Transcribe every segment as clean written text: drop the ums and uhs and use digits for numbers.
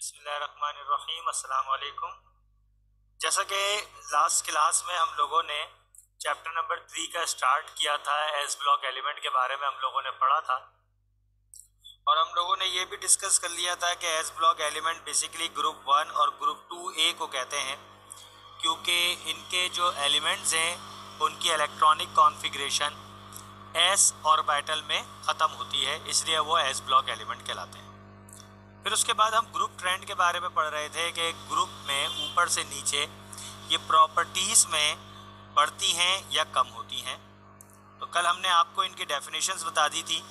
बिस्मिल्लाहिर्रहमानिर्रहीम, अस्सलाम वालेकुम। जैसा कि लास्ट क्लास में हम लोगों ने चैप्टर नंबर 3 का स्टार्ट किया था, एस ब्लॉक एलिमेंट के बारे में हम लोगों ने पढ़ा था और हम लोगों ने ये भी डिस्कस कर लिया था कि S block element basically group 1 और ग्रुप 2A को कहते हैं, क्योंकि इनके जो एलिमेंट्स हैं उनकी इलेक्ट्रॉनिक कॉन्फ़िगरेशन एस ऑर्बिटल में ख़त्म होती है, इसलिए वो एस ब्लॉक एलिमेंट कहलाते हैं। फिर उसके बाद हम ग्रुप ट्रेंड के बारे में पढ़ रहे थे कि ग्रुप में ऊपर से नीचे ये प्रॉपर्टीज़ में बढ़ती हैं या कम होती हैं। तो कल हमने आपको इनकी डेफिनेशंस बता दी थी।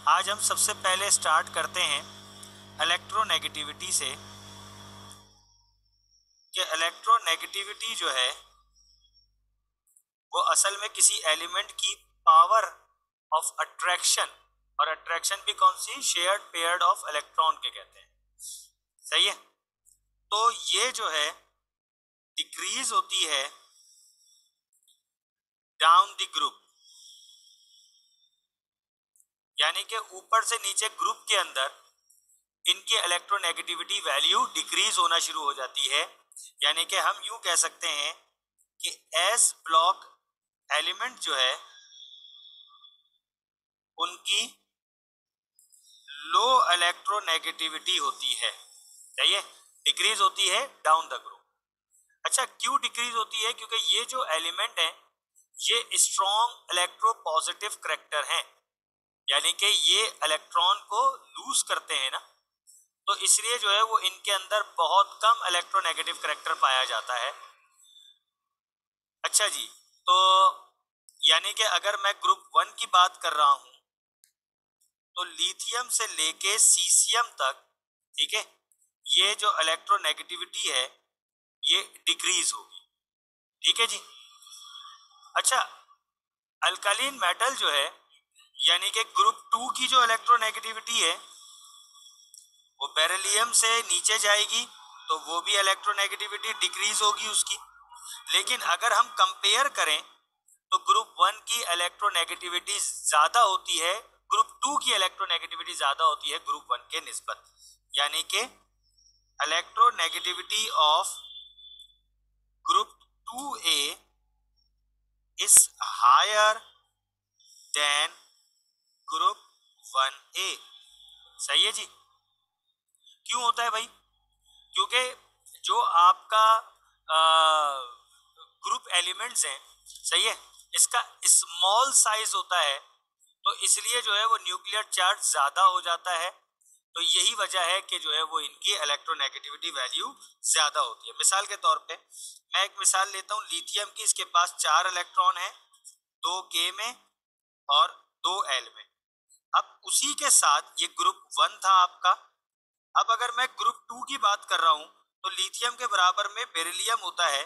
आज हम सबसे पहले स्टार्ट करते हैं इलेक्ट्रोनेगेटिविटी से, कि इलेक्ट्रोनेगेटिविटी जो है वो असल में किसी एलिमेंट की पावर ऑफ अट्रैक्शन, और अट्रैक्शन भी कौन सी, शेयर्ड पेयर्ड ऑफ इलेक्ट्रॉन के कहते हैं। सही है। तो ये जो है डिक्रीज होती है डाउन द ग्रुप, यानी कि ऊपर से नीचे ग्रुप के अंदर इनकी इलेक्ट्रोनेगेटिविटी वैल्यू डिक्रीज होना शुरू हो जाती है। यानी कि हम यूं कह सकते हैं कि एस ब्लॉक एलिमेंट जो है उनकी लो इलेक्ट्रोनेगेटिविटी होती है। सही है, डिक्रीज होती है डाउन द ग्रुप। अच्छा, क्यों डिक्रीज होती है? क्योंकि ये जो एलिमेंट है ये स्ट्रॉन्ग इलेक्ट्रोपॉजिटिव करैक्टर हैं, यानी कि ये इलेक्ट्रॉन को लूज करते हैं ना, तो इसलिए जो है वो इनके अंदर बहुत कम इलेक्ट्रोनेगेटिव करैक्टर पाया जाता है। अच्छा जी, तो यानी कि अगर मैं ग्रुप 1 की बात कर रहा हूं तो लिथियम से लेके सीसियम तक, ठीक है, ये जो इलेक्ट्रोनेगेटिविटी है ये डिक्रीज होगी। ठीक है जी। अच्छा, अल्कालीन मेटल जो है यानी कि ग्रुप 2 की जो इलेक्ट्रोनेगेटिविटी है वो बेरिलियम से नीचे जाएगी, तो वो भी इलेक्ट्रोनेगेटिविटी डिक्रीज होगी उसकी। लेकिन अगर हम कंपेयर करें तो ग्रुप 1 की इलेक्ट्रोनेगेटिविटी ज्यादा होती है, ग्रुप 2 की इलेक्ट्रोनेगेटिविटी ज्यादा होती है ग्रुप 1 के निस्बत। यानी कि electronegativity of group 2A is higher than group 1A। सही है जी। क्यों होता है भाई? क्योंकि जो आपका ग्रुप एलिमेंट्स हैं, सही है, इसका स्मॉल साइज होता है, तो इसलिए जो है वो न्यूक्लियर चार्ज ज्यादा हो जाता है। तो यही वजह है कि जो है वो इनकी इलेक्ट्रोनेगेटिविटी वैल्यू ज्यादा होती है। मिसाल के तौर पे मैं एक मिसाल लेता हूँ लिथियम की। इसके पास 4 इलेक्ट्रॉन है, 2K में और 2L में। अब उसी के साथ ये ग्रुप 1 था आपका। अब अगर मैं ग्रुप 2 की बात कर रहा हूं तो लिथियम के बराबर में बेरिलियम होता है।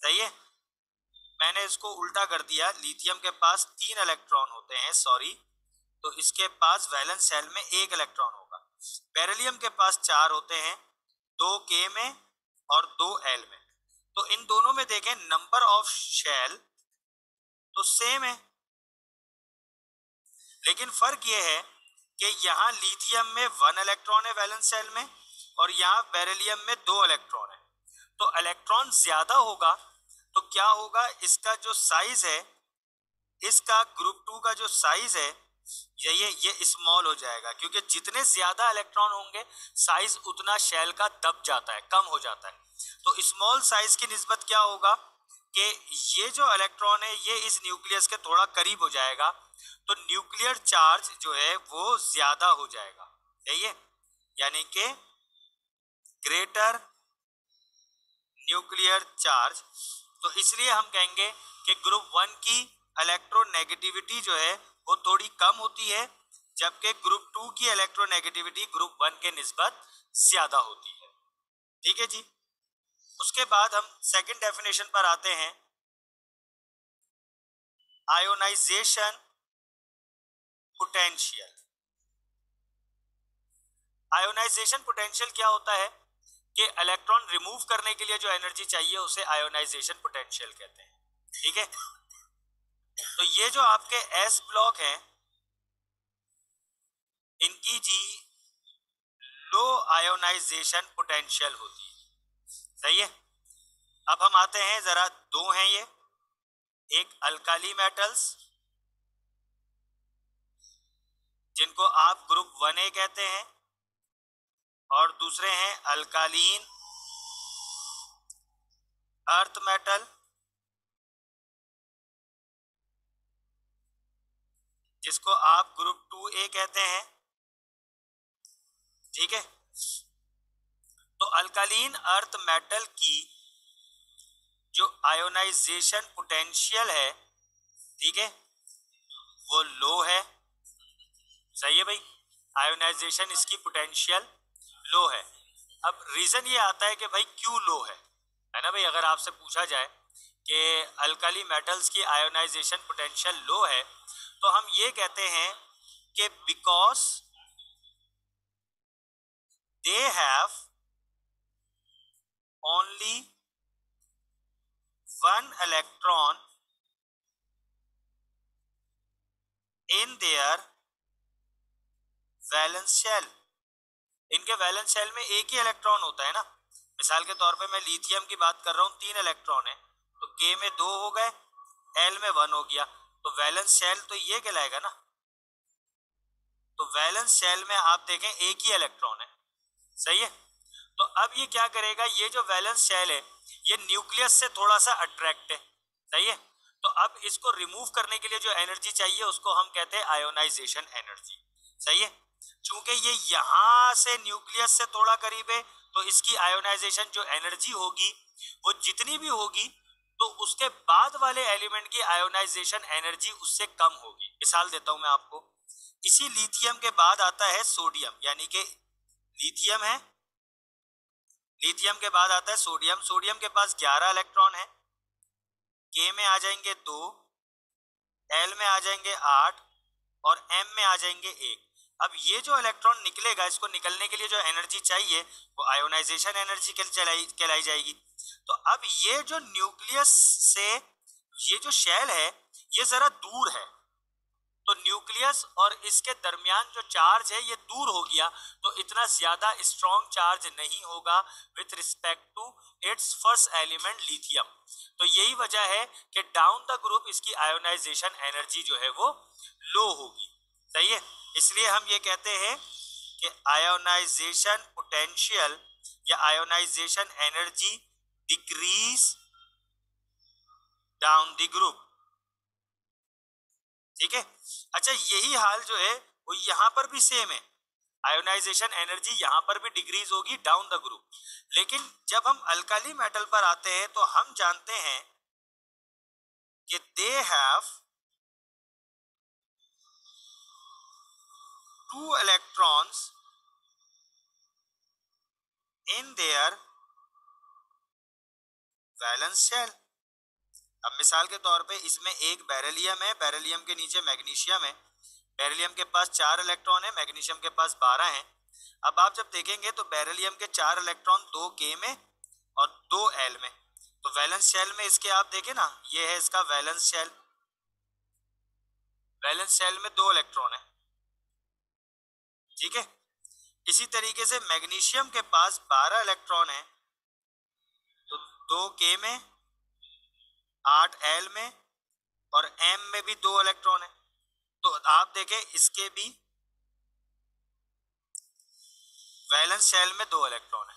सही है, मैंने इसको उल्टा कर दिया। लिथियम के पास 3 इलेक्ट्रॉन होते हैं, सॉरी, तो इसके पास वैलेंस शेल में 1 इलेक्ट्रॉन होगा। बेरिलियम के पास 4 होते हैं, 2K में और 2L में। तो इन दोनों में देखें नंबर ऑफ शेल तो सेम है, लेकिन फर्क यह है कि यहाँ लिथियम में 1 इलेक्ट्रॉन है वैलेंस शेल में और यहाँ बेरिलियम में 2 इलेक्ट्रॉन है। तो इलेक्ट्रॉन ज्यादा होगा तो क्या होगा, इसका जो साइज है, इसका ग्रुप 2 का जो साइज है ये स्मॉल हो जाएगा, क्योंकि जितने ज्यादा इलेक्ट्रॉन होंगे साइज उतना शेल का दब जाता है, कम हो जाता है। तो स्मॉल साइज की निस्बत क्या होगा कि ये जो इलेक्ट्रॉन है ये इस न्यूक्लियस के थोड़ा करीब हो जाएगा, तो न्यूक्लियर चार्ज जो है वो ज्यादा हो जाएगा। सही है, यानी कि ग्रेटर न्यूक्लियर चार्ज। तो इसलिए हम कहेंगे कि ग्रुप 1 की इलेक्ट्रोनेगेटिविटी जो है वो थोड़ी कम होती है, जबकि ग्रुप 2 की इलेक्ट्रोनेगेटिविटी ग्रुप 1 के निस्बत ज्यादा होती है। ठीक है जी। उसके बाद हम सेकंड डेफिनेशन पर आते हैं, आयोनाइजेशन पोटेंशियल। आयोनाइजेशन पोटेंशियल क्या होता है कि इलेक्ट्रॉन रिमूव करने के लिए जो एनर्जी चाहिए उसे आयोनाइजेशन पोटेंशियल कहते हैं। ठीक है, तो ये जो आपके एस ब्लॉक हैं इनकी जी लो आयोनाइजेशन पोटेंशियल होती है। सही है। अब हम आते हैं, जरा दो हैं ये, एक अल्काली मेटल्स जिनको आप ग्रुप 1A कहते हैं, और दूसरे हैं अल्कालीन अर्थ मेटल जिसको आप ग्रुप 2A कहते हैं। ठीक है। तो अल्कालीन अर्थ मेटल की जो आयोनाइजेशन पोटेंशियल है, ठीक है, वो लो है। सही है भाई, आयोनाइजेशन इसकी पोटेंशियल लो है। अब रीजन ये आता है कि भाई क्यों लो है ना भाई। अगर आपसे पूछा जाए कि अल्काली मेटल्स की आयोनाइजेशन पोटेंशियल लो है, तो हम ये कहते हैं कि because they have only one electron in their valence shell. इनके वैलेंस शेल में एक ही इलेक्ट्रॉन होता है ना। मिसाल के तौर पे मैं लिथियम की बात कर रहा हूँ, 3 इलेक्ट्रॉन है, तो के में 2 हो गए, एल में 1 हो गया, तो वैलेंस शेल तो ये कहलाएगा ना। तो वैलेंस शेल में आप देखें एक ही इलेक्ट्रॉन है। सही है। तो अब ये क्या करेगा, ये जो वैलेंस शेल है ये न्यूक्लियस से थोड़ा सा अट्रैक्ट है। सही है। तो अब इसको रिमूव करने के लिए जो एनर्जी चाहिए उसको हम कहते हैं आयोनाइजेशन एनर्जी। सही है। चूंकि ये यहां से न्यूक्लियस से थोड़ा करीब है, तो इसकी आयोनाइजेशन जो एनर्जी होगी वो जितनी भी होगी, तो उसके बाद वाले एलिमेंट की आयोनाइजेशन एनर्जी उससे कम होगी। मिसाल देता हूं मैं आपको, इसी लिथियम के बाद आता है सोडियम, यानी कि लिथियम है, लिथियम के बाद आता है सोडियम। सोडियम के पास 11 इलेक्ट्रॉन है, के में आ जाएंगे 2, एल में आ जाएंगे 8 और एम में आ जाएंगे 1। अब ये जो इलेक्ट्रॉन निकलेगा, इसको निकलने के लिए जो एनर्जी चाहिए वो आयोनाइजेशन एनर्जी कहलाई जाएगी। तो अब ये जो न्यूक्लियस से ये जो शेल है ये जरा दूर है, तो न्यूक्लियस और इसके दरमियान जो चार्ज है ये दूर हो गया, तो इतना ज्यादा स्ट्रॉन्ग चार्ज नहीं होगा with respect to its first element lithium. तो यही वजह है कि डाउन द ग्रुप इसकी आयोनाइजेशन एनर्जी जो है वो लो होगी। सही है। इसलिए हम ये कहते हैं कि आयोनाइजेशन पोटेंशियल या ionisation energy decrease down the group. ठीक है। अच्छा, यही हाल जो है वो यहां पर भी सेम है, आयोनाइजेशन एनर्जी यहां पर भी डिक्रीज होगी डाउन द ग्रुप। लेकिन जब हम अल्काली मेटल पर आते हैं तो हम जानते हैं कि they have 2 electrons in their valence shell. अब मिसाल के तौर पे इसमें एक बेरिलियम है, बेरिलियम के नीचे मैग्नीशियम है। बेरिलियम के पास 4 इलेक्ट्रॉन है, मैग्नीशियम के पास 12 है। अब आप जब देखेंगे तो बेरिलियम के 4 इलेक्ट्रॉन 2 के में और 2 एल में, तो वैलेंस शेल में इसके आप देखें ना, ये है इसका वैलेंस शेल, वैलेंस शेल में 2 इलेक्ट्रॉन है। ठीक है। इसी तरीके से मैग्नीशियम के पास 12 इलेक्ट्रॉन है, तो 2 के में, 8 एल में और एम में भी 2 इलेक्ट्रॉन है। तो आप देखें इसके भी वैलेंस शेल में 2 इलेक्ट्रॉन है।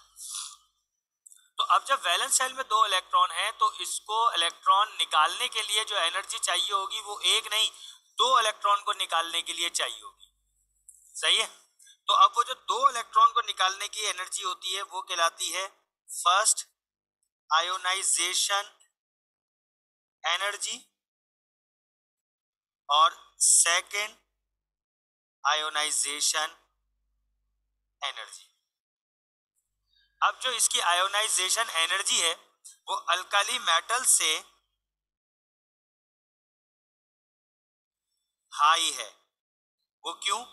तो अब जब वैलेंस शेल में 2 इलेक्ट्रॉन है, तो इसको इलेक्ट्रॉन निकालने के लिए जो एनर्जी चाहिए होगी वो एक नहीं 2 इलेक्ट्रॉन को निकालने के लिए चाहिए होगी। सही है। तो अब वो जो 2 इलेक्ट्रॉन को निकालने की एनर्जी होती है वो कहलाती है फर्स्ट आयोनाइजेशन एनर्जी और सेकेंड आयोनाइजेशन एनर्जी। अब जो इसकी आयोनाइजेशन एनर्जी है वो अल्काली मेटल से हाई है। वो क्यों?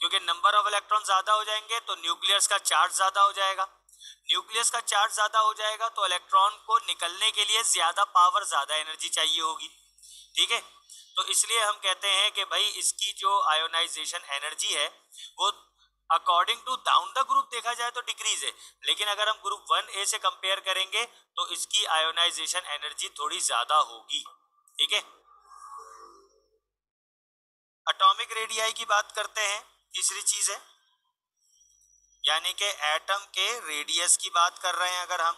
क्योंकि नंबर ऑफ इलेक्ट्रॉन ज्यादा हो जाएंगे तो न्यूक्लियस का चार्ज ज्यादा हो जाएगा। न्यूक्लियस का चार्ज ज्यादा हो जाएगा तो इलेक्ट्रॉन को निकलने के लिए ज्यादा पावर, ज्यादा एनर्जी चाहिए होगी। ठीक है। तो इसलिए हम कहते हैं कि भाई इसकी जो आयोनाइजेशन एनर्जी है वो according to down the group देखा जाए तो डिक्रीज है, लेकिन अगर हम ग्रुप 1A से कंपेयर करेंगे तो इसकी आयोनाइजेशन एनर्जी थोड़ी ज्यादा होगी। ठीक है, एटॉमिक रेडियाई की बात करते हैं, तीसरी चीज है, यानी कि एटम के रेडियस की बात कर रहे हैं। अगर हम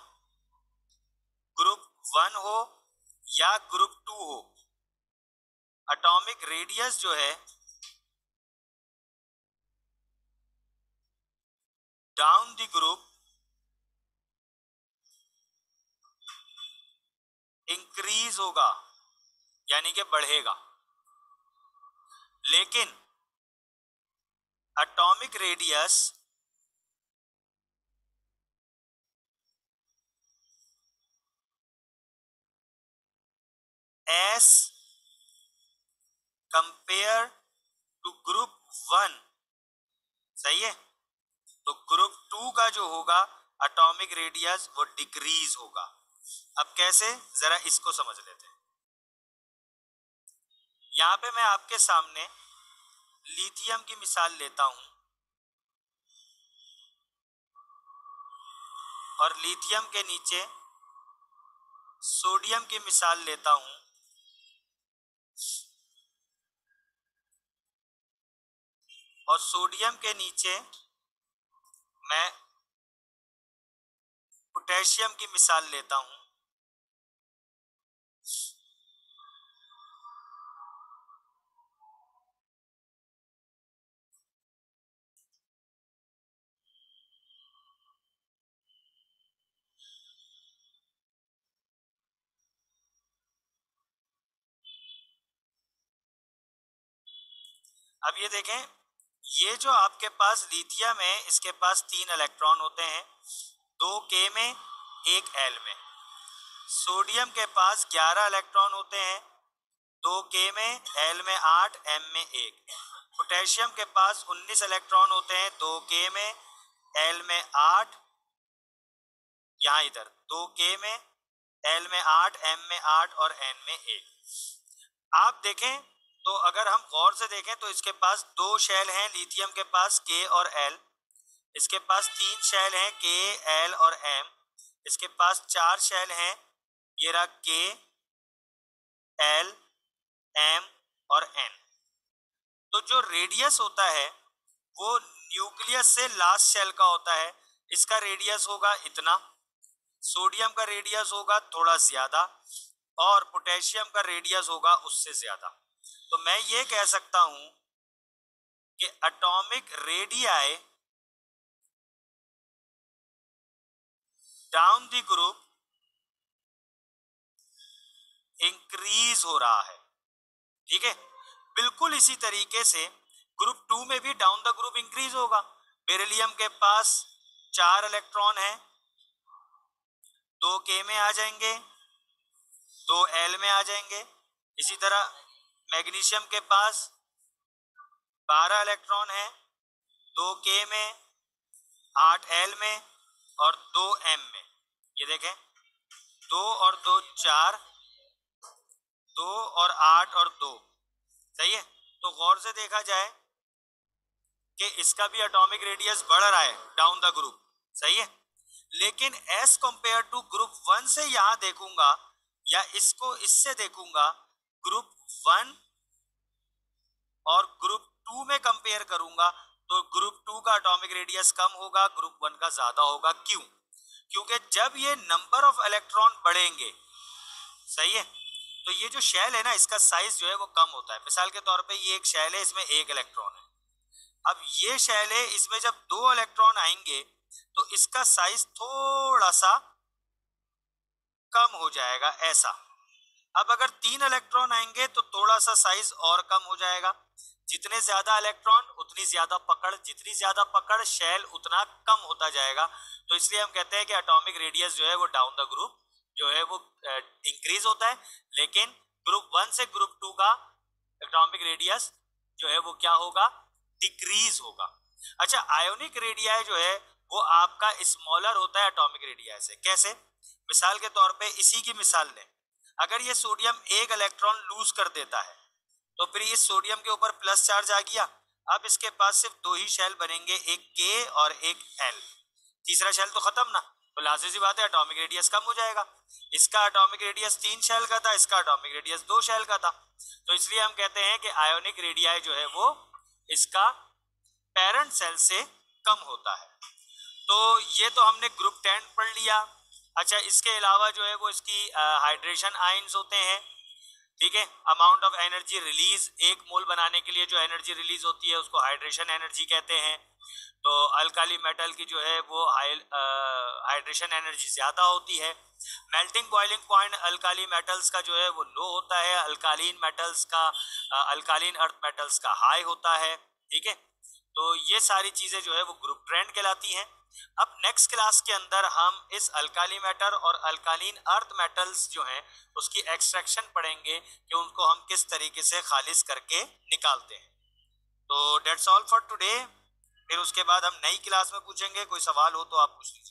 ग्रुप 1 हो या ग्रुप 2 हो, एटॉमिक रेडियस जो है डाउन द ग्रुप इंक्रीज होगा, यानी कि बढ़ेगा, लेकिन atomic radius as compare to group 1, सही है, तो ग्रुप 2 का जो होगा एटॉमिक रेडियस वो डिक्रीज होगा। अब कैसे, जरा इसको समझ लेते हैं। यहां पे मैं आपके सामने लिथियम की मिसाल लेता हूं, और लिथियम के नीचे सोडियम की मिसाल लेता हूं, और सोडियम के नीचे मैं पोटेशियम की मिसाल लेता हूं। अब ये देखें, ये जो आपके पास लिथियम है इसके पास 3 इलेक्ट्रॉन होते हैं, 2K में 1 L में। सोडियम के पास 11 इलेक्ट्रॉन होते हैं, 2K में, L में 8, M में 1। पोटेशियम के पास 19 इलेक्ट्रॉन होते हैं, 2K में, L में 8, यहाँ इधर 2K में, L में 8, M में 8 और N में 1। आप देखें तो अगर हम गौर से देखें तो इसके पास 2 शेल हैं, लिथियम के पास K और L, इसके पास 3 शेल हैं, K, L और M, इसके पास 4 शेल हैं, ये रहा K, L, M और N। तो जो रेडियस होता है वो न्यूक्लियस से लास्ट शेल का होता है, इसका रेडियस होगा इतना, सोडियम का रेडियस होगा थोड़ा ज्यादा, और पोटेशियम का रेडियस होगा उससे ज्यादा। तो मैं ये कह सकता हूं कि atomic radii down the group increase हो रहा है। ठीक है, बिल्कुल इसी तरीके से ग्रुप 2 में भी डाउन द ग्रुप इंक्रीज होगा। बेरिलियम के पास 4 इलेक्ट्रॉन है, 2K में आ जाएंगे, 2L में आ जाएंगे। इसी तरह मैग्नीशियम के पास 12 इलेक्ट्रॉन है, 2K में, 8L में और 2M में। ये देखें, 2 और 2 4, 2 और 8 और 2, सही है। तो गौर से देखा जाए कि इसका भी एटॉमिक रेडियस बढ़ रहा है डाउन द ग्रुप, सही है, लेकिन एज कंपेयर टू ग्रुप 1 से यहां देखूंगा या इसको इससे देखूंगा, ग्रुप 1 और ग्रुप 2 में कंपेयर करूंगा तो ग्रुप 2 का एटॉमिक रेडियस कम होगा, ग्रुप 1 का ज्यादा होगा। क्यों? क्योंकि जब ये नंबर ऑफ इलेक्ट्रॉन बढ़ेंगे, सही है, तो ये जो शेल है ना इसका साइज जो है वो कम होता है। मिसाल के तौर पे ये एक शेल है, इसमें 1 इलेक्ट्रॉन है। अब ये शेल है, इसमें जब 2 इलेक्ट्रॉन आएंगे तो इसका साइज थोड़ा सा कम हो जाएगा, ऐसा। अब अगर 3 इलेक्ट्रॉन आएंगे तो थोड़ा सा साइज और कम हो जाएगा। जितने ज्यादा इलेक्ट्रॉन उतनी ज्यादा पकड़, जितनी ज्यादा पकड़ शेल उतना कम होता जाएगा। तो इसलिए हम कहते हैं कि एटॉमिक रेडियस जो है वो डाउन द ग्रुप जो है वो इंक्रीज होता है, लेकिन ग्रुप 1 से ग्रुप 2 का एटॉमिक रेडियस जो है वो क्या होगा, डिक्रीज होगा। अच्छा, आयोनिक रेडियाई जो है वो आपका स्मॉलर होता है एटॉमिक रेडियाई से। कैसे? मिसाल के तौर पे इसी की मिसाल लें, अगर ये सोडियम 1 इलेक्ट्रॉन लूज कर देता है तो फिर इस सोडियम के ऊपर प्लस चार्ज आ गया, अब इसके पास सिर्फ दो ही शेल बनेंगे, एक के और एक एल। तीसरा शेल तो खत्म ना, तो लाजिमी सी बात है एटॉमिक रेडियस कम हो जाएगा। इसका एटॉमिक रेडियस 3 शेल का था, इसका एटॉमिक रेडियस 2 शेल का था, तो इसलिए हम कहते हैं कि आयोनिक रेडियाई जो है वो इसका पेरेंट सेल से कम होता है। तो ये तो हमने ग्रुप 10 पढ़ लिया। अच्छा, इसके अलावा जो है वो इसकी हाइड्रेशन आयंस होते हैं, ठीक है। अमाउंट ऑफ एनर्जी रिलीज, एक मोल बनाने के लिए जो एनर्जी रिलीज होती है उसको हाइड्रेशन एनर्जी कहते हैं। तो अल्काली मेटल की जो है वो हाइड्रेशन एनर्जी ज्यादा होती है। Melting boiling point alkali metals का जो है वो लो होता है, अल्कालीन मेटल्स का अल्कालीन अर्थ मेटल्स का हाई होता है, ठीक है। तो ये सारी चीजें जो है वो ग्रुप ट्रेंड कहलाती हैं। अब नेक्स्ट क्लास के अंदर हम इस अल्काली मैटर और अल्कालीन अर्थ मेटल्स जो हैं उसकी एक्सट्रैक्शन पढ़ेंगे कि उनको हम किस तरीके से खालिज करके निकालते हैं। तो डेट्स ऑल फॉर टुडे। फिर उसके बाद हम नई क्लास में पूछेंगे, कोई सवाल हो तो आप पूछ लीजिए।